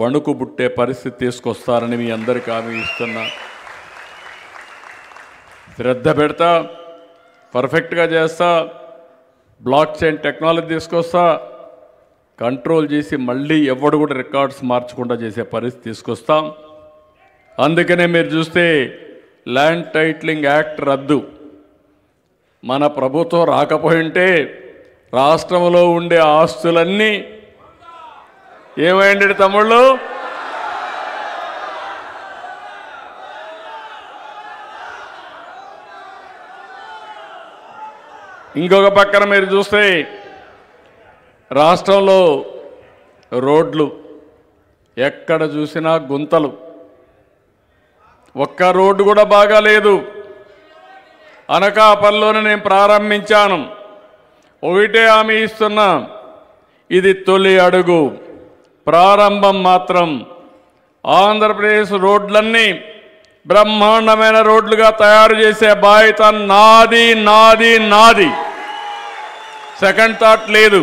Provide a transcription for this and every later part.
వణుకు పుట్టే పరిస్థితి తీసుకొస్తారని మీ అందరికీ హామీ ఇస్తున్నా. శ్రద్ధ పెడతా, పర్ఫెక్ట్గా చేస్తా, బ్లాక్ చైన్ టెక్నాలజీ తీసుకొస్తా, కంట్రోల్ చేసి మళ్ళీ ఎవడు కూడా రికార్డ్స్ మార్చకుండా చేసే పరిస్థితి తీసుకొస్తాం. అందుకనే మీరు చూస్తే ల్యాండ్ టైటిలింగ్ యాక్ట్ రద్దు. మన ప్రభుత్వం రాకపోయింటే రాష్ట్రంలో ఉండే ఆస్తులన్నీ ఏమైంది తమ్ముళ్ళు? ఇంకొక పక్కన మీరు చూస్తే రాష్ట్రంలో రోడ్లు ఎక్కడ చూసినా గుంతలు, ఒక్క రోడ్డు కూడా బాగాలేదు. అనకాపల్లిలోనే నేను ప్రారంభించాను. ఒకటే హామీ ఇస్తున్నా, ఇది తొలి అడుగు, ప్రారంభం మాత్రం. ఆంధ్రప్రదేశ్ రోడ్లన్నీ బ్రహ్మాండమైన రోడ్లుగా తయారు చేసే బాధ్యత నాది నాది నాది. సెకండ్ థాట్ లేదు.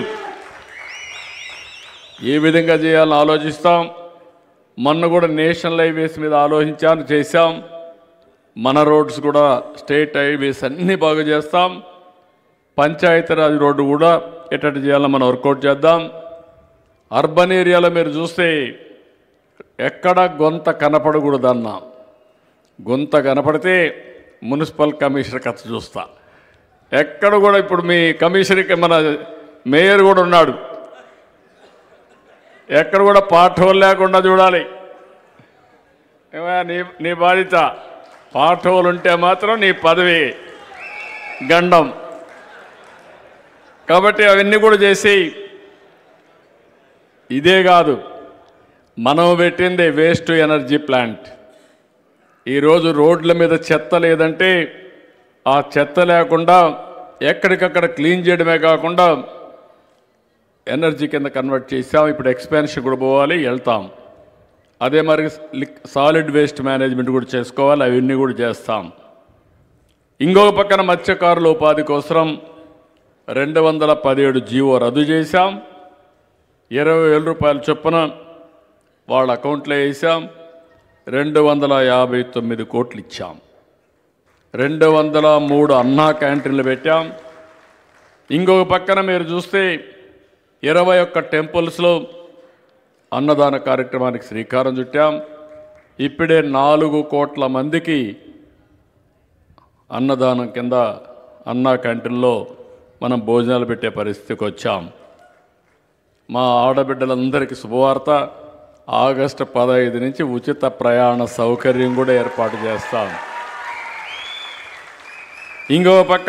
ఏ విధంగా చేయాలని ఆలోచిస్తాం. మొన్న కూడా నేషనల్ హైవేస్ మీద ఆలోచించాను, చేశాం. మన రోడ్స్ కూడా స్టేట్ హైవేస్ అన్నీ బాగా చేస్తాం. పంచాయతీరాజ్ రోడ్డు కూడా ఎట్ట చేయాలని మనం వర్కౌట్ చేద్దాం. అర్బన్ ఏరియాలో మీరు చూస్తే ఎక్కడ గొంత కనపడకూడదన్నా, గొంత కనపడితే మున్సిపల్ కమిషనర్ కథ చూస్తా. ఎక్కడ కూడా ఇప్పుడు మీ కమిషనర్కి మన మేయర్ కూడా ఉన్నాడు, ఎక్కడ కూడా పాఠోలు లేకుండా చూడాలి. నీ బాధ్యత. పాఠోలు ఉంటే మాత్రం నీ పదవి గండం. కాబట్టి అవన్నీ కూడా చేసి, ఇదే కాదు మనం పెట్టింది వేస్ట్ ఎనర్జీ ప్లాంట్. ఈరోజు రోడ్ల మీద చెత్త లేదంటే ఆ చెత్త లేకుండా ఎక్కడికక్కడ క్లీన్ చేయడమే కాకుండా ఎనర్జీ కింద కన్వర్ట్ చేసాం. ఇప్పుడు ఎక్స్పాన్షన్ కూడా పోవాలి, వెళ్తాం. అదే మరి సాలిడ్ వేస్ట్ మేనేజ్మెంట్ కూడా చేసుకోవాలి, అవన్నీ కూడా చేస్తాం. ఇంకొక పక్కన మత్స్యకారుల ఉపాధి కోసం 217 జీవో రద్దు చేశాం. 20,000 రూపాయల చొప్పున వాళ్ళ అకౌంట్లో వేసాం. 259 కోట్లు ఇచ్చాం. 203 అన్నా క్యాంటీన్లు పెట్టాం. ఇంకొక పక్కన మీరు చూస్తే 21 టెంపుల్స్లో అన్నదాన కార్యక్రమానికి శ్రీకారం చుట్టాం. ఇప్పుడే 4 కోట్ల మందికి అన్నదానం కింద అన్నా క్యాంటీన్లో మనం భోజనాలు పెట్టే పరిస్థితికి వచ్చాం. మా ఆడబిడ్డలందరికీ శుభవార్త, ఆగస్టు 15 నుంచి ఉచిత ప్రయాణ సౌకర్యం కూడా ఏర్పాటు చేస్తాం. ఇంకో పక్క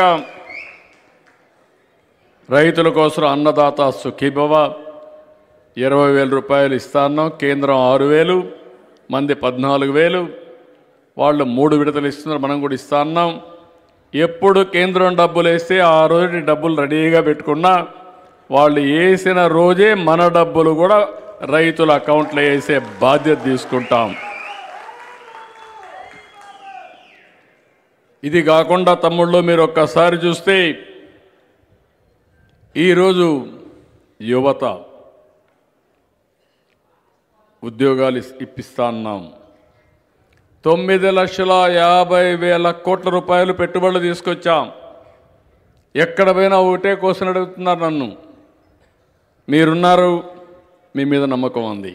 రైతుల కోసం అన్నదాత సుఖీభవ 20,000 రూపాయలు ఇస్తాన్నాం. కేంద్రం 6,000, మంది 14,000. వాళ్ళు 3 విడతలు ఇస్తున్నారు, మనం కూడా ఇస్తాన్నాం. ఎప్పుడు కేంద్రం డబ్బులు వేస్తే ఆ రోజు డబ్బులు రెడీగా పెట్టుకున్నా వాళ్ళు వేసిన రోజే మన డబ్బులు కూడా రైతుల అకౌంట్లో వేసే బాధ్యత తీసుకుంటాం. ఇది కాకుండా తమ్ముళ్ళు మీరు ఒక్కసారి చూస్తే ఈరోజు యువత ఉద్యోగాలు ఇప్పిస్తా అన్నాం. 9,50,000 కోట్ల రూపాయలు పెట్టుబడులు తీసుకొచ్చాం. ఎక్కడ పోయినా ఒకటే క్వశ్చన్ అడుగుతున్నారు నన్ను, మీరున్నారు, మీ మీద నమ్మకం ఉంది.